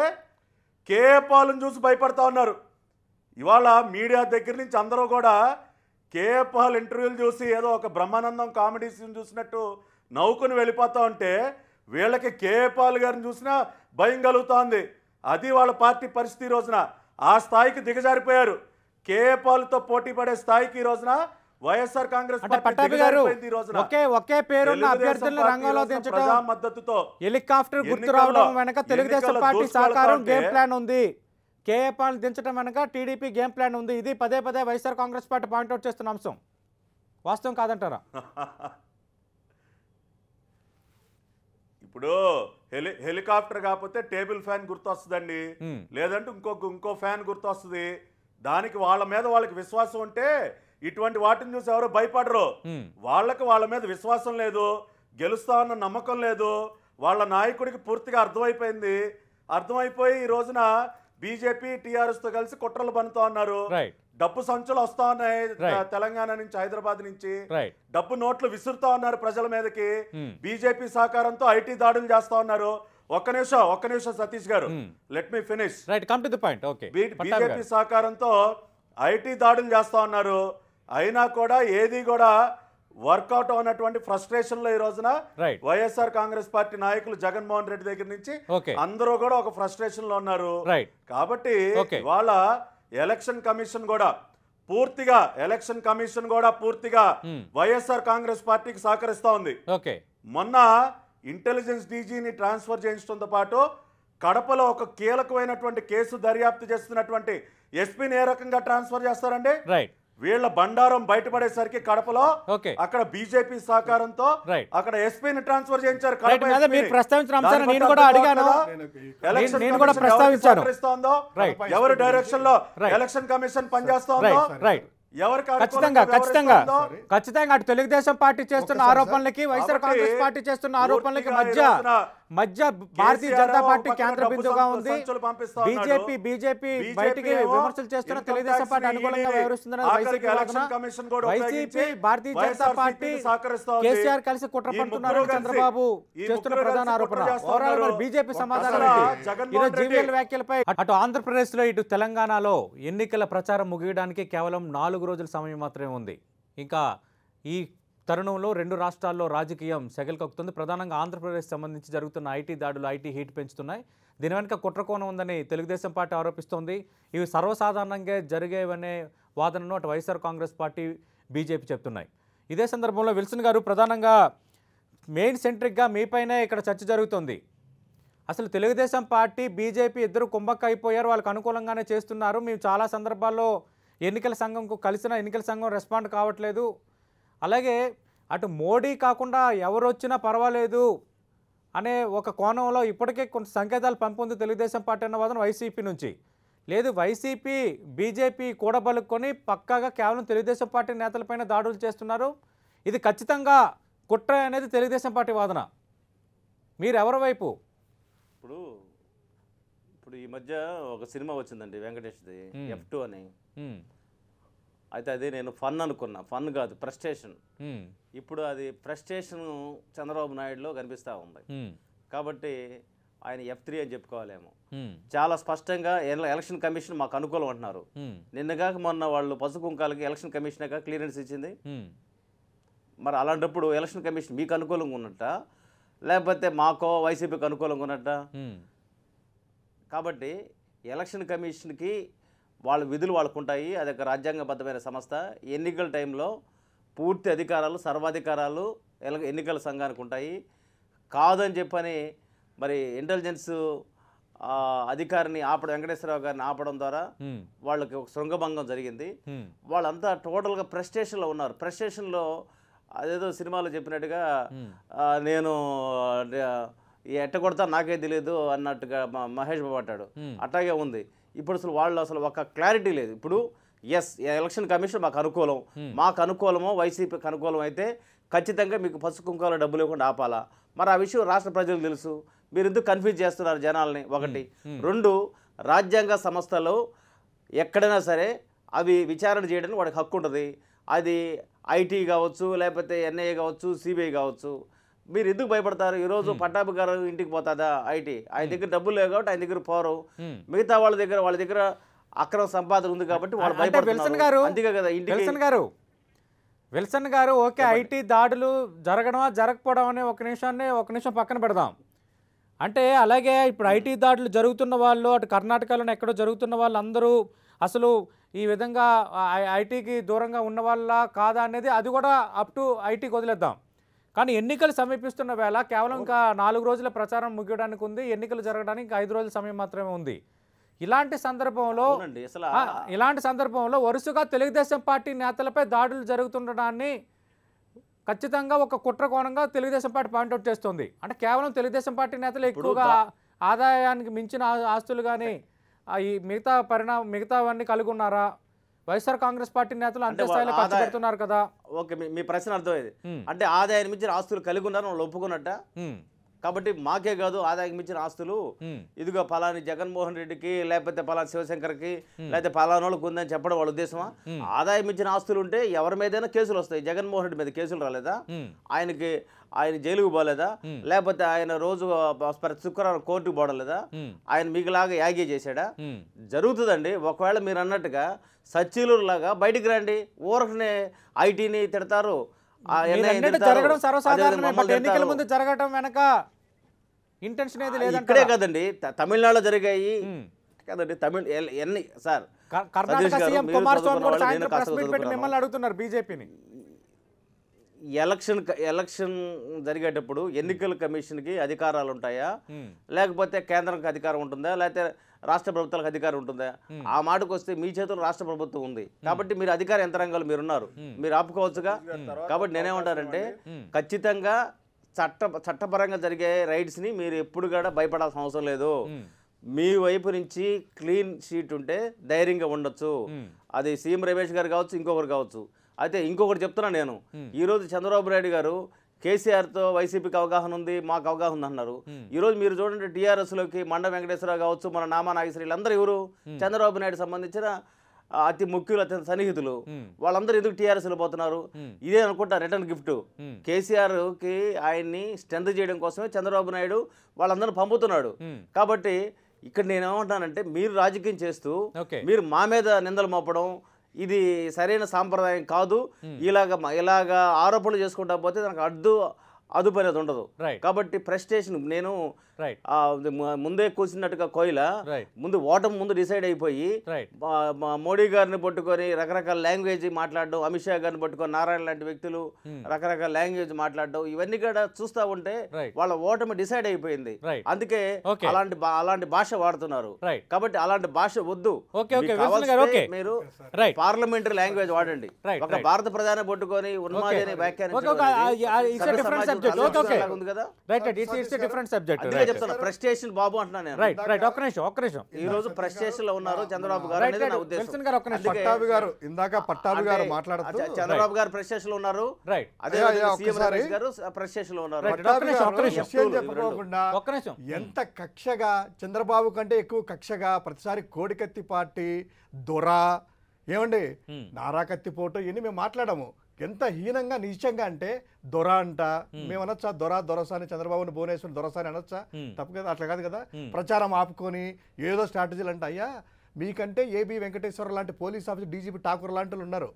కేఏ పాల్ని చూసి భయపడతా ఉన్నారు. ఇవాళ మీడియా దగ్గర నుంచి అందరూ కూడా కేఏ పాల్ ఇంటర్వ్యూలు చూసి ఏదో ఒక బ్రహ్మానందం కామెడీ సీన్ చూసినట్టు నవ్వుకుని వెళ్ళిపోతా ఉంటే వీళ్ళకి కేఏ పాల్ గారిని చూసినా భయం కలుగుతోంది. అది వాళ్ళ పార్టీ పరిస్థితి. ఈ రోజున ఆ స్థాయికి దిగజారిపోయారు. కేఏ పాల్తో పోటీ పడే స్థాయికి ఈ రోజున వైఎస్ఆర్ కాంగ్రెస్ ఒకే పేరున్న అభ్యర్థులను రంగంలో దించడం, మద్దతుతో హెలికాప్టర్ గుర్తు రావడం వెనక తెలుగుదేశం పార్టీ సహకారం, గేమ్ ప్లాన్ ఉంది. కేఏ పాల్ దించడం వెనక టీడీపీ గేమ్ ప్లాన్ ఉంది. ఇది పదే పదే వైఎస్ఆర్ కాంగ్రెస్ పార్టీ పాయింట్అవుట్ చేస్తున్న అంశం. వాస్తవం కాదంటారా? ఇప్పుడు హెలికాప్టర్ కాకపోతే టేబుల్ ఫ్యాన్ గుర్తొస్తుందండి, లేదంటే ఇంకో ఫ్యాన్ గుర్తొస్తుంది. దానికి వాళ్ళ మీద వాళ్ళకి విశ్వాసం ఉంటే ఇటువంటి వాటిని చూసి ఎవరు భయపడరు. వాళ్ళ మీద విశ్వాసం లేదు, గెలుస్తామన్న నమ్మకం లేదు. వాళ్ళ నాయకుడికి పూర్తిగా అర్థమైపోయి ఈ రోజున బీజేపీ టీఆర్ఎస్ తో కలిసి కుట్రలు పన్నుతా ఉన్నారు. డబ్బు సంచులు వస్తా ఉన్నాయి తెలంగాణ నుంచి, హైదరాబాద్ నుంచి డబ్బు నోట్లు విసురుతా ఉన్నారు ప్రజల మీదకి. బీజేపీ సహకారంతో ఐటీ దాడులు చేస్తా ఉన్నారు. ఒక్క నిమిషం సతీష్ గారు, లెట్ మీ ఫినిష్. బీజేపీ సహకారంతో ఐటీ దాడులు చేస్తా ఉన్నారు. అయినా కూడా ఏది కూడా వర్కౌట్ అవునటువంటి ఫ్రస్ట్రేషన్ లో ఈ రోజున వైఎస్ఆర్ కాంగ్రెస్ పార్టీ నాయకులు జగన్మోహన్ రెడ్డి దగ్గర నుంచి అందరూ కూడా ఒక ఫ్రస్ట్రేషన్ లో ఉన్నారు. కాబట్టి వాళ్ళ ఎలక్షన్ కమిషన్ కూడా పూర్తిగా వైఎస్ఆర్ కాంగ్రెస్ పార్టీకి సహకరిస్తా ఉంది. మొన్న ఇంటెలిజెన్స్ డీజీని ట్రాన్స్ఫర్ చేయించడంతో పాటు కడపలో ఒక కీలకమైనటువంటి కేసు దర్యాప్తు చేస్తున్నటువంటి ఎస్పీని ఏ రకంగా ట్రాన్స్ఫర్ చేస్తారండి? వీళ్ళ బండారం బయటపడేసరికి కడపలో అక్కడ బీజేపీ సహకారంతో అక్కడ ఎస్పీని ట్రాన్స్ఫర్ చేయించారు. ఎవరి డైరెక్షన్ లో ఎలక్షన్ కమిషన్ పనిచేస్తోందో, ఖచ్చితంగా అటు తెలుగుదేశం పార్టీ చేస్తున్న ఆరోపణలకి, వైఎస్ఆర్ కాంగ్రెస్ పార్టీ చేస్తున్న ఆరోపణలకి మధ్య భారతీయ జనతా పార్టీ కేంద్ర బిందువుగా ఉంది. బీజేపీ బయటికి విమర్శలు చేస్తున్న తెలుగుదేశం పార్టీ అనుకూలంగా వ్యవహరిస్తుందని వైసీపీ, భారతీయ జనతా పార్టీ, కేసీఆర్ కలిసి కుట్ర పడుతున్నారు చంద్రబాబు చేస్తున్న ప్రధాన ఆరోపణ. ఓవరాల్ బీజేపీ సమాధానం జీవీఎల్ వ్యాఖ్యలపై అటు ఆంధ్రప్రదేశ్ లో ఇటు తెలంగాణలో ఎన్నికల ప్రచారం ముగియడానికి కేవలం 4 రోజుల సమయం మాత్రమే ఉంది. ఇంకా ఈ తరుణంలో 2 రాష్ట్రాల్లో రాజకీయం సెగల్కొక్కుతుంది. ప్రధానంగా ఆంధ్రప్రదేశ్ సంబంధించి జరుగుతున్న ఐటీ దాడులు, ఐటీ హీట్ పెంచుతున్నాయి. దీని వెనుక కుట్రకోణం ఉందని తెలుగుదేశం పార్టీ ఆరోపిస్తోంది. ఇవి సర్వసాధారణంగా జరిగేవనే వాదనను అటు వైఎస్ఆర్ కాంగ్రెస్ పార్టీ, బీజేపీ చెప్తున్నాయి. ఇదే సందర్భంలో విల్సన్ గారు, ప్రధానంగా మెయిన్ సెంట్రిక్గా మీపైనే ఇక్కడ చర్చ జరుగుతుంది. అసలు తెలుగుదేశం పార్టీ, బీజేపీ ఇద్దరు కుంభక్క అయిపోయారు, వాళ్ళకి అనుకూలంగానే చేస్తున్నారు. మేము చాలా సందర్భాల్లో ఎన్నికల సంఘంకు కలిసిన ఎన్నికల సంఘం రెస్పాండ్ కావట్లేదు. అలాగే అటు మోడీ కాకుండా ఎవరు వచ్చినా పర్వాలేదు అనే ఒక కోణంలో ఇప్పటికే కొంత సంకేతాలు పంపుంది తెలుగుదేశం పార్టీ అన్న వాదన వైసీపీ నుంచి. లేదు, వైసీపీ బీజేపీ కూడబలుక్కొని పక్కాగా కేవలం తెలుగుదేశం పార్టీ నేతలపైన దాడులు చేస్తున్నారు, ఇది ఖచ్చితంగా కుట్ర అనేది తెలుగుదేశం పార్టీ వాదన. మీరు ఎవరి వైపు? ఇప్పుడు ఈ మధ్య ఒక సినిమా వచ్చిందండి వెంకటేష్ది, F2 అని. అయితే అది నేను ఫన్ అనుకున్నా, ఫన్ కాదు ఫ్రస్ట్రేషన్. ఇప్పుడు అది ఫ్రస్ట్రేషన్ చంద్రబాబు నాయుడులో కనిపిస్తూ ఉంది. కాబట్టి ఆయన F3 అని చెప్పుకోవాలేమో. చాలా స్పష్టంగా ఎలక్షన్ కమిషన్ మాకు అనుకూలం అంటున్నారు. నిన్నగాక మొన్న వాళ్ళు పసుపు కుంకాలకి ఎలక్షన్ కమిషన్ క్లియరెన్స్ ఇచ్చింది. మరి అలాంటప్పుడు ఎలక్షన్ కమిషన్ మీకు అనుకూలంగా ఉన్నట్ట, లేకపోతే మాకో వైసీపీకి అనుకూలంగా ఉన్నట్ట? కాబట్టి ఎలక్షన్ కమిషన్కి వాళ్ళ విధులు వాళ్ళకు ఉంటాయి, అది ఒక రాజ్యాంగబద్ధమైన సంస్థ. ఎన్నికల టైంలో పూర్తి అధికారాలు, సర్వాధికారాలు ఎన్నికల సంఘానికి ఉంటాయి. కాదని చెప్పని మరి ఇంటెలిజెన్స్ అధికారిని ఆపడం, వెంకటేశ్వరరావు గారిని ఆపడం ద్వారా వాళ్ళకి ఒక శృంగభంగం జరిగింది. వాళ్ళంతా టోటల్గా ఫ్రస్ట్రేషన్లో ఉన్నారు. ఫ్రస్ట్రేషన్లో అదేదో సినిమాలో చెప్పినట్టుగా నేను ఎట్ట కొడతా నాకే తెలియదు అన్నట్టుగా మహేష్ బాబు అంటాడు, అట్లాగే ఉంది. ఇప్పుడు వాళ్ళు ఒక క్లారిటీ లేదు. ఇప్పుడు ఎస్, ఎలక్షన్ కమిషన్ మాకు అనుకూలం, మాకు అనుకూలమో వైసీపీకి అనుకూలం అయితే ఖచ్చితంగా మీకు పసుపు కుంకాల డబ్బులు ఇవ్వకుండా ఆపాలా. మరి ఆ విషయం రాష్ట్ర ప్రజలకు తెలుసు, మీరు ఎందుకు కన్ఫ్యూజ్ చేస్తున్నారు జనాల్ని? ఒకటి. రెండు, రాజ్యాంగ సంస్థలు ఎక్కడైనా సరే అవి విచారణ చేయడానికి వాడికి హక్కు ఉంటుంది. అది ఐటీ కావచ్చు, లేకపోతే ఎన్ఐఏ కావచ్చు, సిబిఐ కావచ్చు. మీరు ఎందుకు భయపడతారు? ఈరోజు పట్టాభి గారు ఇంటికి పోతుందా ఐటీ? ఆయన దగ్గర డబ్బులు లేవు కాబట్టి ఆయన దగ్గర పోరు. మిగతా వాళ్ళ దగ్గర అక్రమ సంపాదన ఉంది కాబట్టి వాళ్ళు భయపడుతున్నారు. అంతే కదా. విల్సన్ గారు ఓకే, ఐటీ దాడులు జరగడమా జరగకపోవడం అనే ఒక నిమిషం పక్కన పెడదాం. అంటే అలాగే ఇప్పుడు ఐటీ దాడులు జరుగుతున్న వాళ్ళు అటు కర్ణాటకలోనే ఎక్కడో జరుగుతున్న వాళ్ళు అందరూ అసలు ఈ విధంగా ఐటీకి దూరంగా ఉన్న వాళ్ళ కాదా అనేది అది కూడా అప్ టు ఐటీకి వదిలేద్దాం. కానీ ఎన్నికలు సమీపిస్తున్న వేళ కేవలం ఇంకా 4 రోజుల ప్రచారం ముగియడానికి ఉంది, ఎన్నికలు జరగడానికి ఇంకా 5 రోజుల సమయం మాత్రమే ఉంది. ఇలాంటి సందర్భంలో వరుసగా తెలుగుదేశం పార్టీ నేతలపై దాడులు జరుగుతుండడాన్ని ఖచ్చితంగా ఒక కుట్ర కోణంగా తెలుగుదేశం పార్టీ పాయింట్అవుట్ చేస్తుంది. అంటే కేవలం తెలుగుదేశం పార్టీ నేతలు ఎక్కువగా ఆదాయానికి మించిన ఆస్తులు కానీ ఈ మిగతావన్నీ కలిగి ఉన్నారా? వైఎస్ఆర్ కాంగ్రెస్ పార్టీ నేతలు అంతే స్థాయిలో ఖర్చు పెడుతున్నారు కదా. ఓకే, మీ ప్రశ్న అర్థమైంది. అంటే ఆదాయాన్ని మించిన ఆస్తులు కలిగి ఉన్నారు వాళ్ళు ఒప్పుకున్నట్ట. కాబట్టి మాకే కాదు ఆదాయం మించిన ఆస్తులు ఇదిగో పలాని జగన్మోహన్ రెడ్డికి, లేకపోతే పలాని శివశంకర్కి, లేకపోతే పలానోళ్ళకి ఉందని చెప్పడం వాళ్ళ ఉద్దేశమా? ఆదాయం మించిన ఆస్తులు ఉంటే ఎవరి మీదైనా కేసులు వస్తాయి. జగన్మోహన్ రెడ్డి మీద కేసులు రాలేదా? ఆయన జైలుకు పోలేదా? లేకపోతే ఆయన రోజు శుక్రవారం కోర్టుకు పోవడలేదా? ఆయన మీకులాగా యాగే చేశాడా? జరుగుతుందండి. ఒకవేళ మీరు అన్నట్టుగా సచ్చీలూరు లాగా బయటికి రండి, ఊరకనే ఐటీని తిడతారు. జరగడం సర్వసాధారణమే, బట్ ఎన్నికల ముందు జరగడం వెనక ఇంటెన్షన్ ఏది లేదంటే ఇక్కడే కదండి, తమిళనాడులో జరిగాయి కదండి. సార్ కర్ణాటక సీఎం కుమారస్వామి కూడా సాయంత్రం ప్రెస్ మీట్ పెట్టి మిమ్మల్ని అడుగుతున్నారు బీజేపీని. ఎలక్షన్ జరిగేటప్పుడు ఎన్నికల కమిషన్కి అధికారాలు ఉంటాయా, లేకపోతే కేంద్రానికి అధికారం ఉంటుందా, లేకపోతే రాష్ట్ర ప్రభుత్వాలకు అధికారం ఉంటుందా? ఆ మాటకు వస్తే మీ చేతుల్లో రాష్ట్ర ప్రభుత్వం ఉంది కాబట్టి మీరు అధికార యంత్రాంగాలు మీరున్నారు, మీరు ఆపుకోవచ్చుగా. కాబట్టి నేనేమంటానంటే ఖచ్చితంగా చట్టపరంగా జరిగే రైట్స్ని మీరు ఎప్పుడు కూడా భయపడాల్సిన అవసరం లేదు. మీ వైపు నుంచి క్లీన్ షీట్ ఉంటే ధైర్యంగా ఉండొచ్చు. అది సీఎం రమేష్ గారు కావచ్చు, ఇంకొకరు కావచ్చు. అయితే ఇంకొకటి చెప్తున్నా నేను, ఈరోజు చంద్రబాబు నాయుడు గారు కేసీఆర్తో వైసీపీకి అవగాహన ఉంది, మాకు అవగాహన ఉంది అన్నారు. ఈరోజు మీరు చూడండి టీఆర్ఎస్లోకి మండ వెంకటేశ్వరరావు కావచ్చు, మన నామా నాగేశ్వరి, వీళ్ళందరూ ఎవరు? చంద్రబాబు నాయుడు సంబంధించిన అతి ముఖ్యులు, అత్యంత సన్నిహితులు. వాళ్ళందరూ ఎందుకు టీఆర్ఎస్లో పోతున్నారు? ఇదే అనుకుంటా రిటర్న్ గిఫ్ట్. కేసీఆర్కి ఆయన్ని స్ట్రెంత్ చేయడం కోసమే చంద్రబాబు నాయుడు వాళ్ళందరూ పంపుతున్నాడు. కాబట్టి ఇక్కడ నేనేమంటానంటే మీరు రాజకీయం చేస్తూ మీరు మా మీద నిందలు మోపడం ఇది సరైన సాంప్రదాయం కాదు. ఇలాగా ఆరోపణలు చేసుకుంటా పోతే దానికి అదుపు అనేది ఉండదు. Right. కాబట్టి ప్రెస్టేషన్ నేను రైట్ ముందే కూర్చున్నట్టుగా కోయిల రైట్ ముందు ఓటమి ముందు డిసైడ్ అయిపోయి రైట్ మోడీ గారిని పట్టుకొని రకరకాల లాంగ్వేజ్ మాట్లాడడం, అమిత్ షా గారిని పట్టుకొని నారాయణ లాంటి వ్యక్తులు రకరకాల లాంగ్వేజ్ మాట్లాడడం, ఇవన్నీ కూడా చూస్తూ ఉంటే Right. వాళ్ళ ఓటమి డిసైడ్ అయిపోయింది. Right. అందుకే Okay. అలాంటి భాష వాడుతున్నారు. Right. కాబట్టి అలాంటి భాష వద్దు. Okay, okay. మీకు విల్సన్ గారు, కావాల్సితే okay. మీరు Right. పార్లమెంటరీ లాంగ్వేజ్ వాడండి. Right, ఒక right. భారత ప్రధాని పట్టుకొని ఉన్మాది అని Okay, okay. It's a different subject. Okay, okay. ఉంది కదా. Right right it's a different subject. అందుకే చెప్తాను ప్రెస్టేషన్ బాబు అంటున్నా నేను. రైట్ రైట్ ఒక్క నిమిషం ఈ రోజు ప్రెస్టేషన్ లో ఉన్నారు చంద్రబాబు గారు అనేది నా ఉద్దేశం. విల్సన్ గారు ఒక్క నిమిషం. అందుకే- పట్టాభి గారు ఇందాక పట్టాభి గారు అంటే మాట్లాడుతూ చంద్రబాబు గారు ప్రెస్టేషన్ లో ఉన్నారు. రైట్ అదే అయ్యా, సీఎం ఒక్కసారి. రమేష్ గారు ప్రెస్టేషన్ లో ఉన్నారు. Right. పట్టాభి ఒక్క గారు నిమిషం. విషయం చెప్పుకోకుండా ఒక్క నిమిషం. ఎంత కక్షగా చంద్రబాబు కంటే ఎక్కువ కక్షగా ప్రతిసారి కోడికత్తి పార్టీ దొర ఏమండి నారా కత్తిపోటు ఇవన్నీ మేము మాట్లాడము. ఎంత హీనంగా నీచంగా అంటే దొర అంట మేము అనొచ్చా దొరసాని చంద్రబాబుని భువనేశ్వర్ దొరసాని అనొచ్చా? తప్పు కదా, అట్లా కాదు కదా. ప్రచారం ఆపుకొని ఏదో స్ట్రాటజీలు అంటే అయ్యా మీకంటే ఏబి వెంకటేశ్వర లాంటి పోలీస్ ఆఫీసర్ డీజీపీ ఠాకూర్ లాంటి వాళ్ళు ఉన్నారు.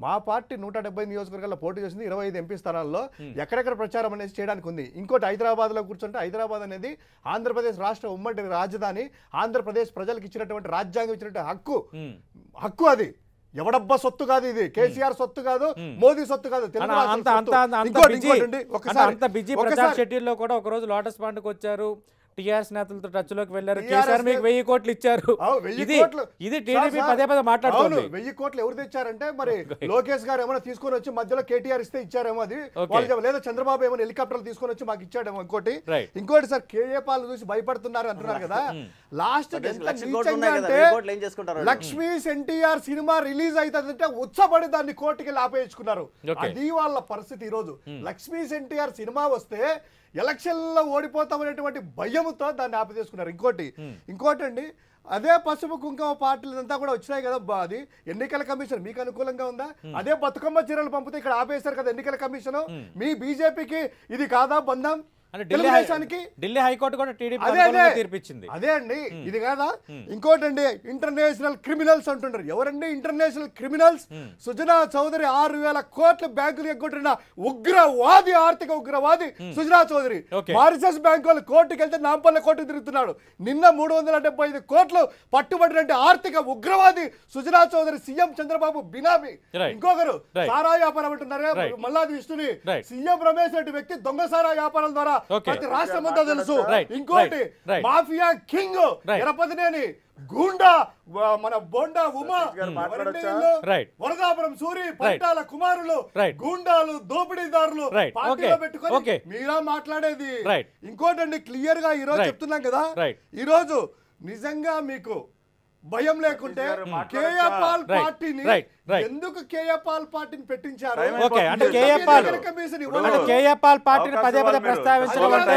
మా పార్టీ 170 నియోజకవర్గాల్లో పోటీ చేసింది 25 ఎంపీ స్థానాల్లో ఎక్కడెక్కడ ప్రచారం అనేది చేయడానికి ఉంది. ఇంకోటి హైదరాబాద్ లో కూర్చుంటే హైదరాబాద్ అనేది ఆంధ్రప్రదేశ్ రాష్ట్ర ఉమ్మడి రాజధాని, ఆంధ్రప్రదేశ్ ప్రజలకు ఇచ్చినటువంటి రాజ్యాంగం ఇచ్చినటువంటి హక్కు అది ఎవడబ్బా సొత్తు కాదు, ఇది కేసీఆర్ సొత్తు కాదు, మోదీ సొత్తు కాదు, తెలుగు రాష్ట్రం సొత్తు. అంత బిజీ ప్రచార్ షెడ్యూల్లో కూడా ఒక రోజు లోటస్ పాండ్కి వచ్చారు, టీఆర్ఎస్ నేతలతో టచ్ లోకి వెళ్ళారు, కేసీఆర్ మీకు 1000 కోట్లు ఇచ్చారు. ఇది టీడీపీ పదే పదే మాట్లాడుతుంది. 1000 కోట్లు ఎవరు తెచ్చారంటే మరి లోకేష్ గారు ఏమైనా తీసుకొని వచ్చి మధ్యలో కేటీఆర్ ఇస్తే ఇచ్చారేమో, అది లేదా చంద్రబాబు ఏమైనా హెలికాప్టర్లు తీసుకొని వచ్చి మాకు ఇచ్చాడేమో. ఇంకోటి సార్ కేఏ పాలు చూసి భయపడుతున్నారు అంటున్నారు కదా. లాస్ట్ అంటే లక్ష్మీస్ ఎన్టీఆర్ సినిమా రిలీజ్ అవుతుందంటే ఉత్సపడి దాన్ని కోర్టుకి ఆపేయించుకున్నారు. అది వాళ్ళ పరిస్థితి. ఈ రోజు లక్ష్మీస్ ఎన్టీఆర్ సినిమా వస్తే ఎలక్షన్లో ఓడిపోతామనేటువంటి భయంతో దాన్ని ఆపేసుకున్నారు. ఇంకోటి అండి, అదే పసుపు కుంకుమ పార్టీలంతా కూడా వచ్చినాయి కదా, అది ఎన్నికల కమిషన్ మీకు అనుకూలంగా ఉందా? అదే బతుకమ్మ చీరలు పంపితే ఇక్కడ ఆపేశారు కదా ఎన్నికల కమిషన్. మీ బీజేపీకి ఇది కాదా బంధం? ఢిల్లీ హైకోర్టు కూడా టీడీపీ తీర్పిచ్చింది. అదే అండి, ఇది కాదా? ఇంకోటండి, ఇంటర్నేషనల్ క్రిమినల్స్ అంటుంటారు. ఎవరండి ఇంటర్నేషనల్ క్రిమినల్స్? సుజనా చౌదరి 6000 కోట్ల బ్యాంకులు ఎగ్గొట్టిన ఉగ్రవాది, ఆర్థిక ఉగ్రవాది సుజనా చౌదరి. మారిసస్ బ్యాంక్ వాళ్ళు కోర్టుకి వెళ్తే నాంపల్ల కోర్టు తిరుగుతున్నాడు. నిన్న 375 కోట్లు పట్టుబడినట్టు ఆర్థిక ఉగ్రవాది సుజనా చౌదరి, సీఎం చంద్రబాబు బినామీ. ఇంకొకరు సారా వ్యాపారం అంటున్నారే మల్లాది విష్ణుని. సీఎం రమేష్ రెడ్డి వ్యక్తి దొంగ సారా వ్యాపారం ద్వారా ప్రతి రాష్ట్రం అంతా తెలుసు. ఇంకోటి మాఫియా కింగ్ ఎరపతినేని గూండా మన బోండా ఉమా, వరదాపురం సూరి, పట్టాల కుమారులు, గూండాలు, దోపిడీదారులు పార్టీలో పెట్టుకొని మీరా మాట్లాడేది. ఇంకోటండి, క్లియర్ గా ఈ రోజు చెప్తున్నాం కదా, ఈ రోజు నిజంగా మీకు భయం లేకుంటే కేఏ పాల్ పార్టీని ఎందుకు కేఏ పాల్ పార్టీని పెట్టించారు? అంటే కేఏ పాల్ పార్టీని పదే పదే ప్రస్తావించడం అంటే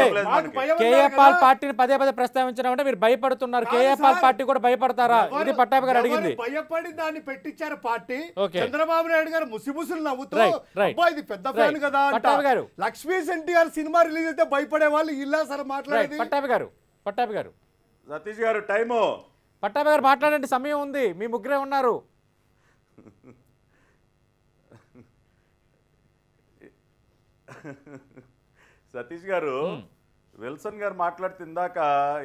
కేఏ పాల్ పార్టీని పదే పదే ప్రస్తావించడం అంటే మీరు భయపడుతున్నారు. కేఏ పాల్ పార్టీ కూడా భయపడతారా? ఇది పట్టాభి గారు అడిగింది. భయపడి దాన్ని పెట్టించారు పార్టీ. చంద్రబాబు నాయుడు గారు ముసిముసులు నవ్వుతూ ఇది పెద్ద ఫ్యాన్ కదా అంటారు. లక్ష్మీస్ ఎన్టీఆర్ సినిమా రిలీజ్ అయితే భయపడే వాళ్ళు ఇలా సార్ మాట్లాడేది. పట్టాభి గారు సతీష్ గారు టైము పట్టాభి గారు మాట్లాడండి, సమయం ఉంది, మీ ముగ్గురే ఉన్నారు. సతీష్ గారు విల్సన్ గారు మాట్లాడుతుందాక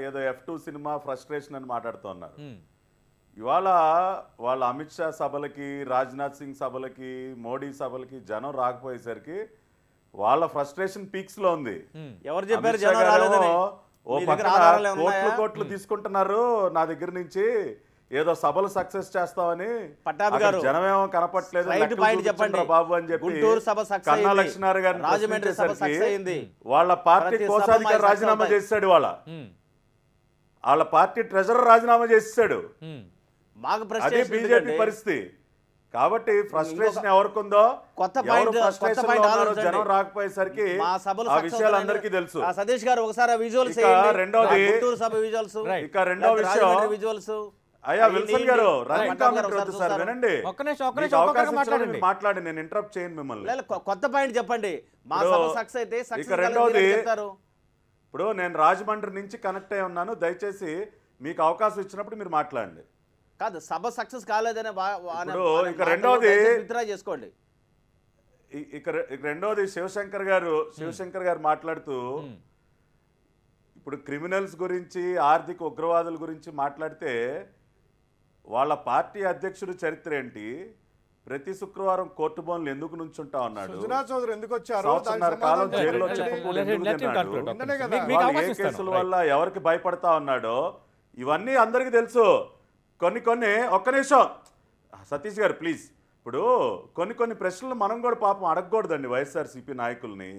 ఏదో F2 సినిమా ఫ్రస్ట్రేషన్ అని మాట్లాడుతున్నారు. ఇవాళ వాళ్ళ అమిత్ షా సభలకి, రాజ్నాథ్ సింగ్ సభలకి, మోడీ సభలకి జనం రాకపోయేసరికి వాళ్ళ ఫ్రస్ట్రేషన్ పీక్స్ లో ఉంది. ఎవరు చెప్పారు జనం రాలేదని? ఓ పక్కన కోట్లు తీసుకుంటున్నారు నా దగ్గర నుంచి, ఏదో సభలు సక్సెస్ చేస్తామని. పట్టాభి గారు జనమేమో కనపట్లేదు బాబు అని చెప్పి కన్నా లక్ష్మీనారాయణ గారిని ప్రశ్నించేసరికి వాళ్ళ పార్టీ కోశాధికారి రాజీనామా చేశాడు. వాళ్ళ పార్టీ ట్రెజరర్ రాజీనామా చేశాడు. అదే బీజేపీ పరిస్థితి. కాబట్టి ఫ్రస్ట్రేషన్ ఎవరికుందో, జనం రాకపోయేసరికి ఆ విషయాలు అందరికీ తెలుసు. సతీష్ గారు ఒకసారి విజువల్స్, రెండోది ఇక రెండో విషయం విజువల్స్. అయ్యా విల్సన్ గారు రన్నింగ్ కామెంటరీ వద్దు సార్, వినండి, మాట్లాడి, నేను ఇంటరప్ట్ చేయను మిమ్మల్ని. కొత్త పాయింట్ చెప్పండి. మా సభ సక్సెస్ అయితే ఇక రెండోది, ఇప్పుడు నేను రాజమండ్రి నుంచి కనెక్ట్ అయి ఉన్నాను, దయచేసి మీకు అవకాశం ఇచ్చినప్పుడు మీరు మాట్లాడండి. కాదు, సభ సక్సెస్ కాలేదనే ఇక రెండోది విత్డ్రా చేసుకోండి. రెండోది శివశంకర్ గారు మాట్లాడుతూ ఇప్పుడు క్రిమినల్స్ గురించి ఆర్థిక ఉగ్రవాదుల గురించి మాట్లాడితే వాళ్ళ పార్టీ అధ్యక్షుడు చరిత్ర ఏంటి, ప్రతి శుక్రవారం కోర్టు బోన్లు ఎందుకు నుంచుంటా ఉన్నాడు, సుజనా చౌదరి ఎందుకు వచ్చారు, సంవత్సరన్నర కాలం జైల్లో చెప్పకుండా ఎందుకు తిన్నాడు, వాళ్ళు ఏ కేసుల వల్ల ఎవరికి భయపడతా ఉన్నాడో ఇవన్నీ అందరికీ తెలుసు. కొన్ని ఒక్క నిమిషం సతీష్ గారు ప్లీజ్. ఇప్పుడు కొన్ని ప్రశ్నలు మనం కూడా పాపం అడగకూడదండి వైఎస్ఆర్సీపీ నాయకుల్ని,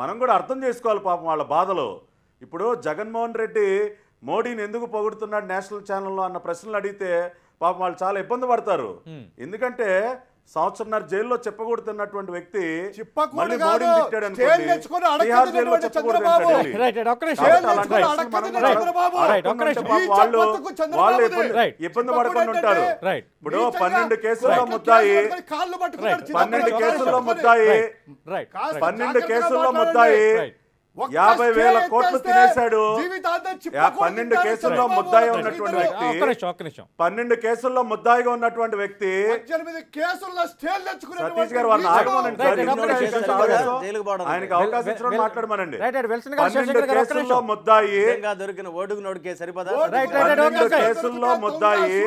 మనం కూడా అర్థం చేసుకోవాలి పాపం వాళ్ళ బాధలు. ఇప్పుడు జగన్మోహన్ రెడ్డి మోడీని ఎందుకు పొగుడుతున్నాడు నేషనల్ ఛానల్లో అన్న ప్రశ్నలు అడిగితే పాపం వాళ్ళు చాలా ఇబ్బంది పడతారు. ఎందుకంటే సంవత్సరన్నర జైల్లో చెప్పకూడుతున్నటువంటి వ్యక్తి మళ్ళీ మోడీని తిట్టాడు అనుకోండి, తిహార్ జైల్లో చెప్పకూడదు. వాళ్ళు ఇబ్బంది పడకుండా ఉంటారు. ఇప్పుడు 12 కేసుల్లో ముద్దాయి 50,000 కోట్లు తినేశాడు. 12 కేసుల్లో ముద్దాయి ఉన్నటువంటి వ్యక్తి 12 కేసుల్లో ముద్దాయిగా ఉన్నటువంటి వ్యక్తి సతీష్ గారు వాళ్ళని ఆగమనండి సార్, ఆయనకి అవకాశం ఇచ్చడం మాట్లాడమనండి. 12 కేసుల్లో ముద్దాయి దొరికిన ఓటుకు నోటుకే సరిపదా 12 కేసుల్లో ముద్దాయి